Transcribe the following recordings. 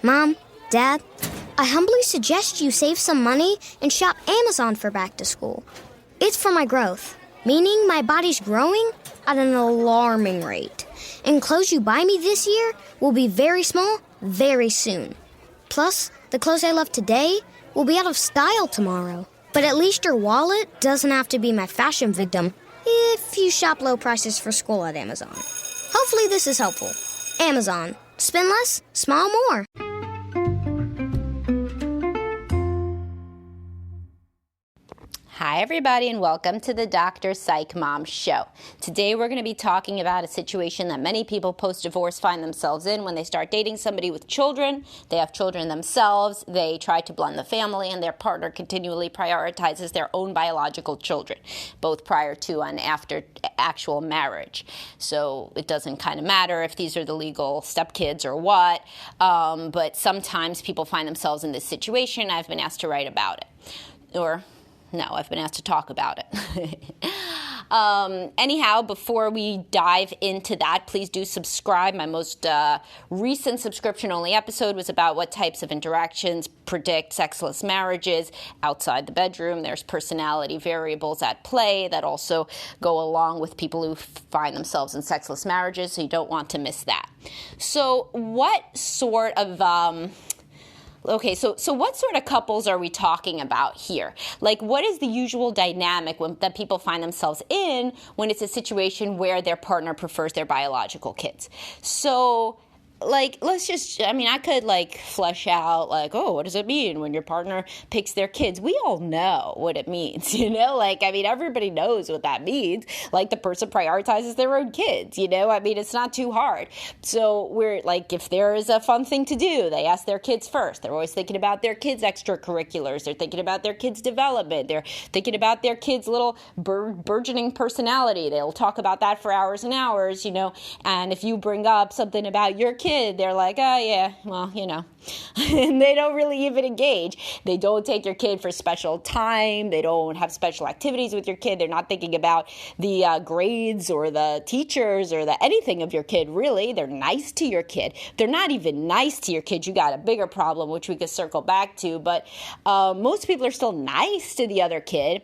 Mom, Dad, I humbly suggest you save some money and shop Amazon for back to school. It's for my growth, meaning my body's growing at an alarming rate. And clothes you buy me this year will be very small very soon. Plus, the clothes I love today will be out of style tomorrow. But at least your wallet doesn't have to be my fashion victim if you shop low prices for school at Amazon. Hopefully this is helpful. Amazon. Spend less, smile more. Hi, everybody, and welcome to the Dr. Psych Mom Show. Today, we're going to be talking about a situation that many people post-divorce find themselves in when they start dating somebody with children. They have children themselves. They try to blend the family, and their partner continually prioritizes their own biological children, both prior to and after actual marriage. So it doesn't kind of matter if these are the legal stepkids or what, but sometimes people find themselves in this situation. I've been asked to write about it. No, I've been asked to talk about it. Anyhow, before we dive into that, please do subscribe. My most recent subscription-only episode was about what types of interactions predict sexless marriages outside the bedroom. There's personality variables at play that also go along with people who find themselves in sexless marriages, so you don't want to miss that. So what sort of... So what sort of couples are we talking about here? Like, what is the usual dynamic that people find themselves in when it's a situation where their partner prefers their biological kids? So, I could flesh out what does it mean when your partner picks their kids? We all know what it means, everybody knows what that means. The person prioritizes their own kids, it's not too hard. So we're if there is a fun thing to do, they ask their kids first. They're always thinking about their kids' extracurriculars. They're thinking about their kids' development. They're thinking about their kids' little burgeoning personality. They'll talk about that for hours and hours, and if you bring up something about your kid, they're like, oh, yeah, well, and they don't really even engage. They don't take your kid for special time. They don't have special activities with your kid. They're not thinking about the grades or the teachers or anything of your kid, really. They're nice to your kid. They're not even nice to your kid. You got a bigger problem, which we could circle back to. But most people are still nice to the other kid.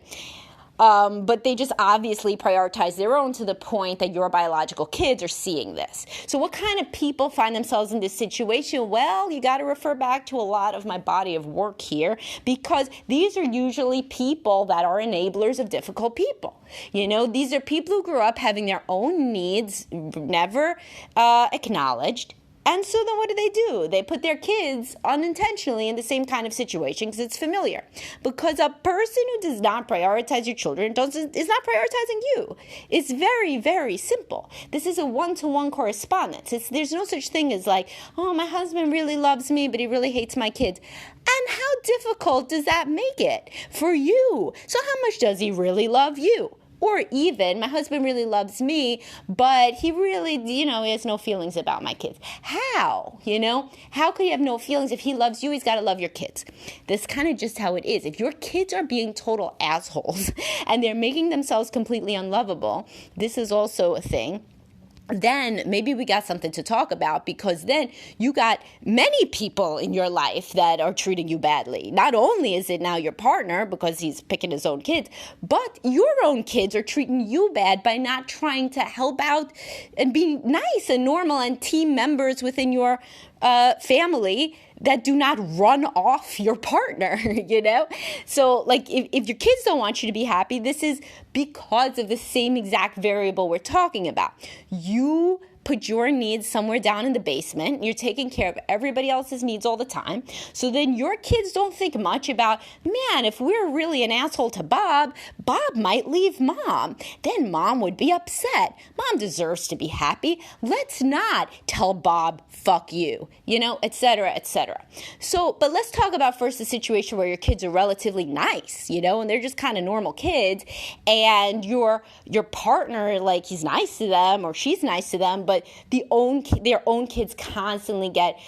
But they just obviously prioritize their own to the point that your biological kids are seeing this. So what kind of people find themselves in this situation? Well, you got to refer back to a lot of my body of work here, because these are usually people that are enablers of difficult people. These are people who grew up having their own needs never acknowledged. And so then what do? They put their kids unintentionally in the same kind of situation because it's familiar. Because a person who does not prioritize your children is not prioritizing you. It's very, very simple. This is a one-to-one correspondence. There's no such thing as oh, my husband really loves me, but he really hates my kids. And how difficult does that make it for you? So how much does he really love you? Or even, my husband really loves me, but he really, he has no feelings about my kids. How? How could he have no feelings? If he loves you, he's got to love your kids. That's kind of just how it is. If your kids are being total assholes and they're making themselves completely unlovable, this is also a thing. Then maybe we got something to talk about, because then you got many people in your life that are treating you badly. Not only is it now your partner because he's picking his own kids, but your own kids are treating you bad by not trying to help out and be nice and normal and team members within your family that do not run off your partner, So, if your kids don't want you to be happy, this is because of the same exact variable we're talking about. You put your needs somewhere down in the basement. You're taking care of everybody else's needs all the time. So then your kids don't think much about, man, if we're really an asshole to Bob, Bob might leave Mom. Then Mom would be upset. Mom deserves to be happy. Let's not tell Bob, fuck you, et cetera, et cetera. So, but let's talk about first the situation where your kids are relatively nice, and they're just kind of normal kids, and your partner, he's nice to them or she's nice to them, but their own kids constantly get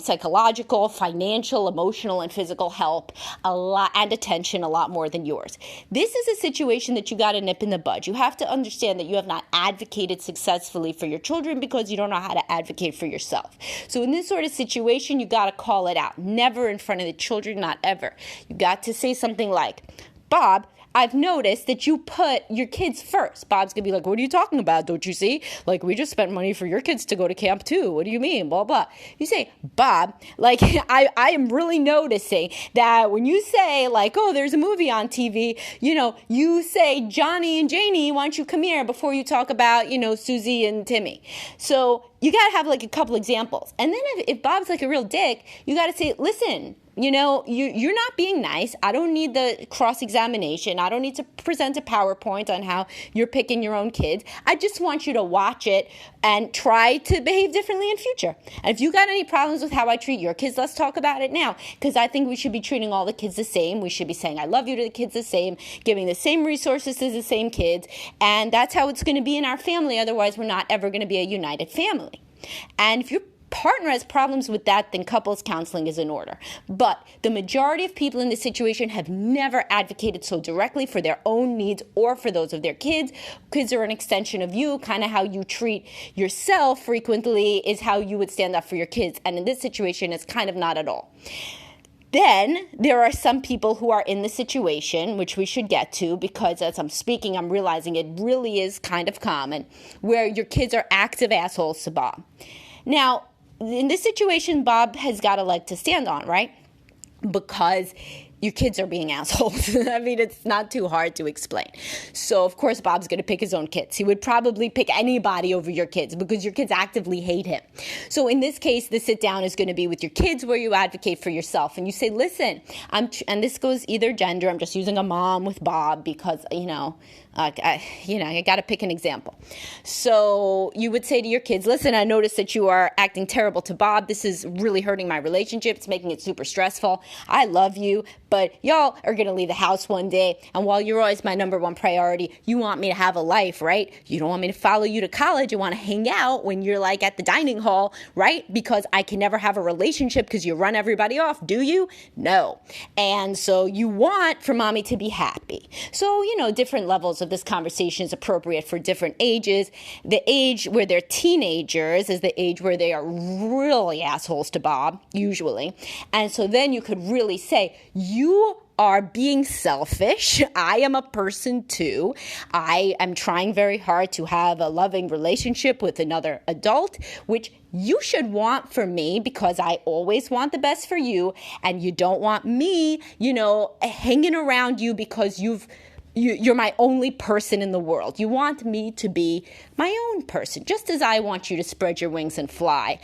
psychological, financial, emotional, and physical help a lot and attention a lot more than yours. This is a situation that you got to nip in the bud. You have to understand that you have not advocated successfully for your children because you don't know how to advocate for yourself. So in this sort of situation, you got to call it out. Never in front of the children, not ever. You got to say something like, Bob, I've noticed that you put your kids first. Bob's going to be like, what are you talking about? Don't you see? Like, we just spent money for your kids to go to camp too. What do you mean? Blah, blah. You say, Bob, like, I am really noticing that when you say, like, oh, there's a movie on TV, you say, Johnny and Janie, why don't you come here before you talk about, Susie and Timmy. So you got to have, like, a couple examples. And then if Bob's, like, a real dick, you got to say, listen, you're not being nice. I don't need the cross-examination. I don't need to present a PowerPoint on how you're picking your own kids. I just want you to watch it and try to behave differently in future. And if you got any problems with how I treat your kids, let's talk about it now. Because I think we should be treating all the kids the same. We should be saying I love you to the kids the same, giving the same resources to the same kids. And that's how it's going to be in our family. Otherwise, we're not ever going to be a united family. And if your partner has problems with that, then couples counseling is in order. But the majority of people in this situation have never advocated so directly for their own needs or for those of their kids. Kids are an extension of you. Kind of how you treat yourself frequently is how you would stand up for your kids. And in this situation, it's kind of not at all. Then there are some people who are in the situation, which we should get to, because as I'm speaking, I'm realizing it really is kind of common, where your kids are active assholes to Bob. Now, in this situation, Bob has got a leg to stand on, right? Because your kids are being assholes. I mean, it's not too hard to explain. So, of course, Bob's going to pick his own kids. He would probably pick anybody over your kids because your kids actively hate him. So, in this case, the sit down is going to be with your kids where you advocate for yourself. And you say, listen, and this goes either gender. I'm just using a mom with Bob because, I got to pick an example. So you would say to your kids, listen, I noticed that you are acting terrible to Bob. This is really hurting my relationship. It's making it super stressful. I love you, but y'all are going to leave the house one day. And while you're always my number one priority, you want me to have a life, right? You don't want me to follow you to college. You want to hang out when you're like at the dining hall, right? Because I can never have a relationship because you run everybody off. Do you? No. And so you want for mommy to be happy. So, different levels of this conversation is appropriate for different ages. The age where they're teenagers is the age where they are really assholes to Bob, usually. And so then you could really say, you are being selfish. I am a person too. I am trying very hard to have a loving relationship with another adult, which you should want for me because I always want the best for you. And you don't want me, hanging around you because you're my only person in the world. You want me to be my own person, just as I want you to spread your wings and fly.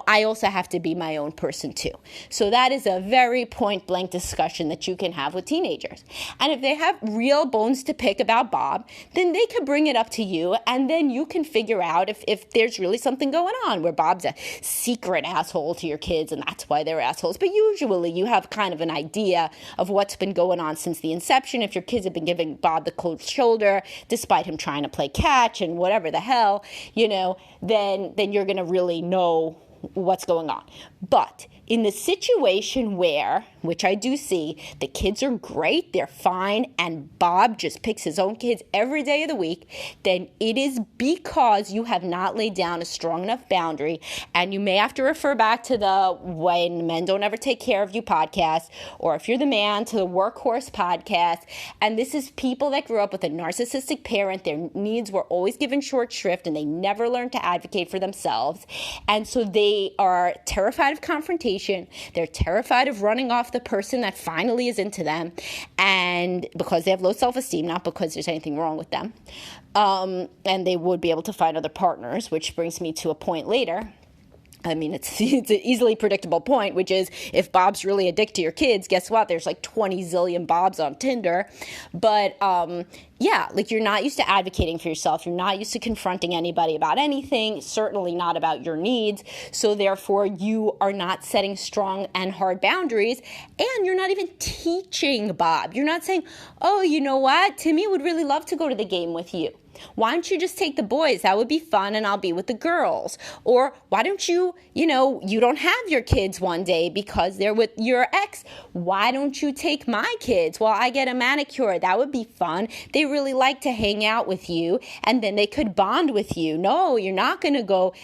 I also have to be my own person too. So that is a very point-blank discussion that you can have with teenagers. And if they have real bones to pick about Bob, then they could bring it up to you, and then you can figure out if there's really something going on where Bob's a secret asshole to your kids, and that's why they're assholes. But usually you have kind of an idea of what's been going on since the inception. If your kids have been giving Bob the cold shoulder, despite him trying to play catch and whatever the hell, then you're going to really know what's going on. But in the situation where, which I do see, the kids are great, they're fine, and Bob just picks his own kids every day of the week, then it is because you have not laid down a strong enough boundary. And you may have to refer back to the When Men Don't Ever Take Care of You podcast, or if you're the man, to the Workhorse podcast. And this is people that grew up with a narcissistic parent. Their needs were always given short shrift, and they never learned to advocate for themselves. And so they are terrified of confrontation. They're terrified of running off the person that finally is into them, and because they have low self-esteem, not because there's anything wrong with them. And they would be able to find other partners, which brings me to a point later. I mean, it's an easily predictable point, which is if Bob's really a dick to your kids, guess what? There's like 20 zillion Bobs on Tinder. But you're not used to advocating for yourself. You're not used to confronting anybody about anything, certainly not about your needs. So therefore, you are not setting strong and hard boundaries, and you're not even teaching Bob. You're not saying, oh, you know what? Timmy would really love to go to the game with you. Why don't you just take the boys? That would be fun, and I'll be with the girls. Or why don't you, you don't have your kids one day because they're with your ex. Why don't you take my kids while I get a manicure? That would be fun. They really like to hang out with you, and then they could bond with you. No, you're not going to go,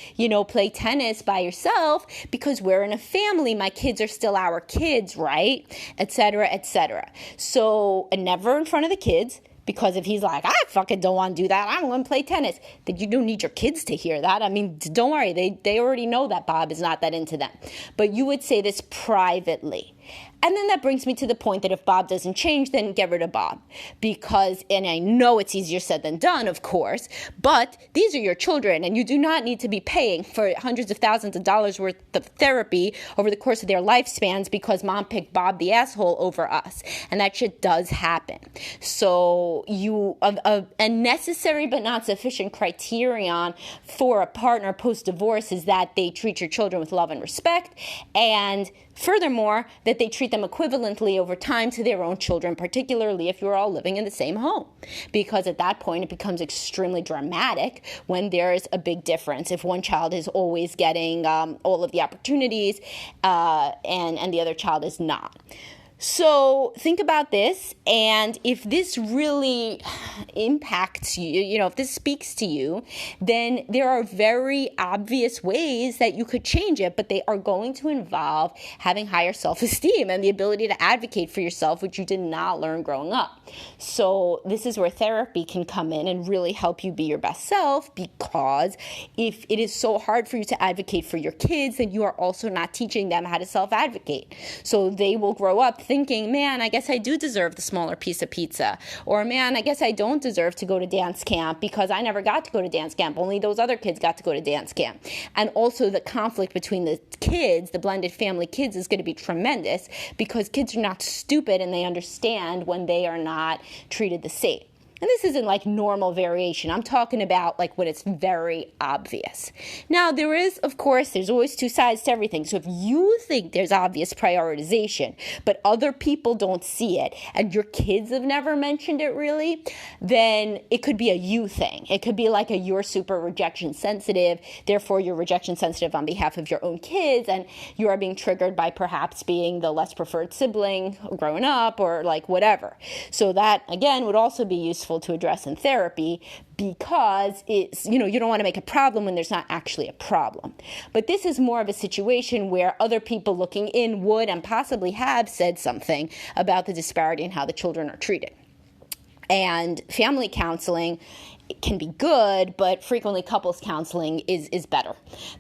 play tennis by yourself because we're in a family. My kids are still our kids, right? Etc., etc. So, and never in front of the kids. Because if he's like, I fucking don't want to do that, I'm going to play tennis, then you don't need your kids to hear that. I mean, don't worry. They already know that Bob is not that into them. But you would say this privately. And then that brings me to the point that if Bob doesn't change, then get rid of Bob. Because, and I know it's easier said than done, of course, but these are your children, and you do not need to be paying for hundreds of thousands of dollars worth of therapy over the course of their lifespans because mom picked Bob the asshole over us. And that shit does happen. So a necessary but not sufficient criterion for a partner post-divorce is that they treat your children with love and respect, and furthermore, that they treat them equivalently over time to their own children, particularly if you're all living in the same home. Because at that point, it becomes extremely dramatic when there's a big difference. If one child is always getting all of the opportunities and the other child is not. So think about this, and if this really impacts you, if this speaks to you, then there are very obvious ways that you could change it, but they are going to involve having higher self-esteem and the ability to advocate for yourself, which you did not learn growing up. So this is where therapy can come in and really help you be your best self, because if it is so hard for you to advocate for your kids, then you are also not teaching them how to self-advocate. So they will grow up thinking, man, I guess I do deserve the smaller piece of pizza. Or, man, I guess I don't deserve to go to dance camp because I never got to go to dance camp. Only those other kids got to go to dance camp. And also the conflict between the kids, the blended family kids, is going to be tremendous because kids are not stupid and they understand when they are not treated the same. And this isn't like normal variation. I'm talking about like when it's very obvious. Now, there's always two sides to everything. So if you think there's obvious prioritization, but other people don't see it, and your kids have never mentioned it really, then it could be a you thing. It could be like you're super rejection sensitive, therefore you're rejection sensitive on behalf of your own kids, and you are being triggered by perhaps being the less preferred sibling growing up or like whatever. So that, again, would also be useful to address in therapy, because it's, you don't want to make a problem when there's not actually a problem. But this is more of a situation where other people looking in would and possibly have said something about the disparity in how the children are treated. And family counseling can be good, but frequently couples counseling is better,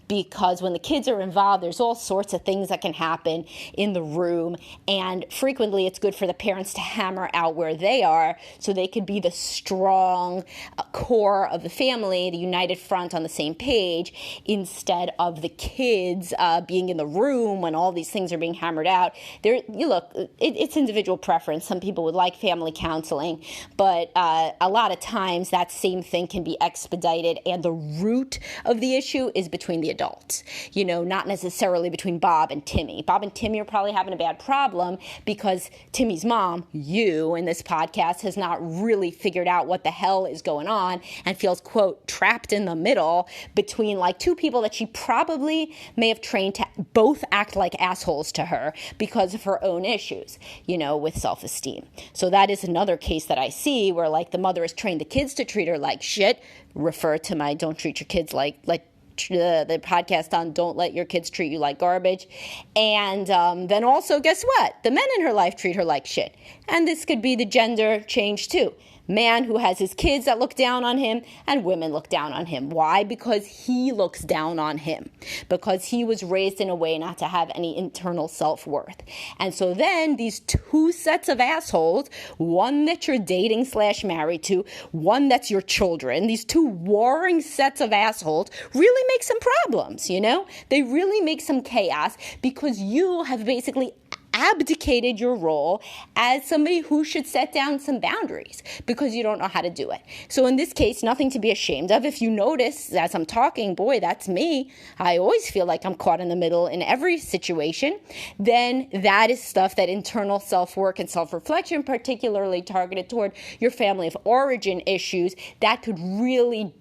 because when the kids are involved, there's all sorts of things that can happen in the room, and frequently it's good for the parents to hammer out where they are so they could be the strong core of the family, the united front on the same page, instead of the kids being in the room when all these things are being hammered out. It's individual preference. Some people would like family counseling, but a lot of times that same thing can be expedited, and the root of the issue is between the adults, not necessarily between Bob and Timmy. Bob and Timmy are probably having a bad problem because Timmy's mom, you in this podcast, has not really figured out what the hell is going on and feels, quote, trapped in the middle between like two people that she probably may have trained to both act like assholes to her because of her own issues, with self-esteem. So that is another case that I see where like the mother has trained the kids to treat her like shit. Refer to my Don't Treat Your Kids like the podcast on Don't Let Your Kids Treat You Like Garbage. And then also, guess what? The men in her life treat her like shit. And this could be the gender change too. Man who has his kids that look down on him, and women look down on him. Why? Because he looks down on him. Because he was raised in a way not to have any internal self-worth. And so then these two sets of assholes, one that you're dating / married to, one that's your children, these two warring sets of assholes really make some problems, They really make some chaos because you have basically abdicated your role as somebody who should set down some boundaries because you don't know how to do it. So in this case, nothing to be ashamed of. If you notice as I'm talking, boy, that's me. I always feel like I'm caught in the middle in every situation. Then that is stuff that internal self-work and self-reflection, particularly targeted toward your family of origin issues, that could really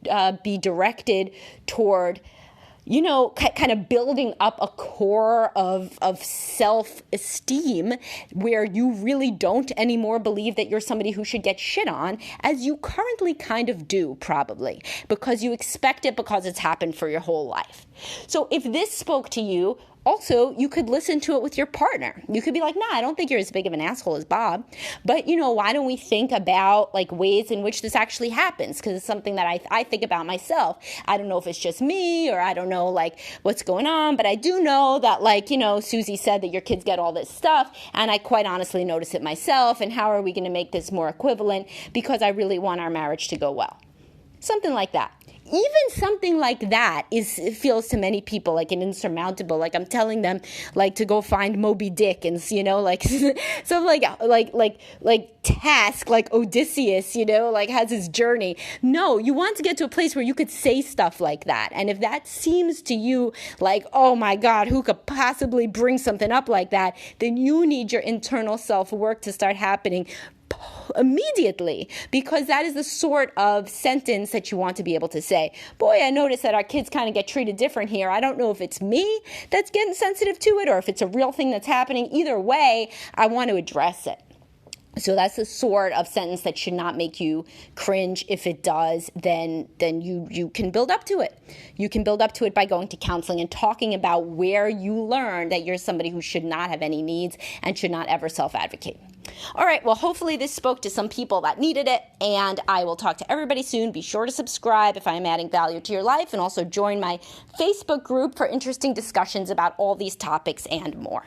be directed toward kind of building up a core of self-esteem where you really don't anymore believe that you're somebody who should get shit on, as you currently kind of do, probably, because you expect it because it's happened for your whole life. So if this spoke to you, also, you could listen to it with your partner. You could be like, nah, I don't think you're as big of an asshole as Bob. But, why don't we think about ways in which this actually happens? Because it's something that I think about myself. I don't know if it's just me or I don't know what's going on. But I do know that Susie said that your kids get all this stuff. And I quite honestly notice it myself. And how are we going to make this more equivalent? Because I really want our marriage to go well. Something like that. Even something like that feels to many like an insurmountable. I'm telling them to go find Moby Dick and some task like Odysseus, has his journey. No, you want to get to a place where you could say stuff like that. And if that seems to you oh my God, who could possibly bring something up like that, then you need your internal self-work to start happening immediately, because that is the sort of sentence that you want to be able to say. Boy, I notice that our kids kind of get treated different here. I don't know if it's me that's getting sensitive to it or if it's a real thing that's happening. Either way, I want to address it. So that's the sort of sentence that should not make you cringe. If it does, then you can build up to it. You can build up to it by going to counseling and talking about where you learn that you're somebody who should not have any needs and should not ever self-advocate. All right, well, hopefully this spoke to some people that needed it, and I will talk to everybody soon. Be sure to subscribe if I am adding value to your life, and also join my Facebook group for interesting discussions about all these topics and more.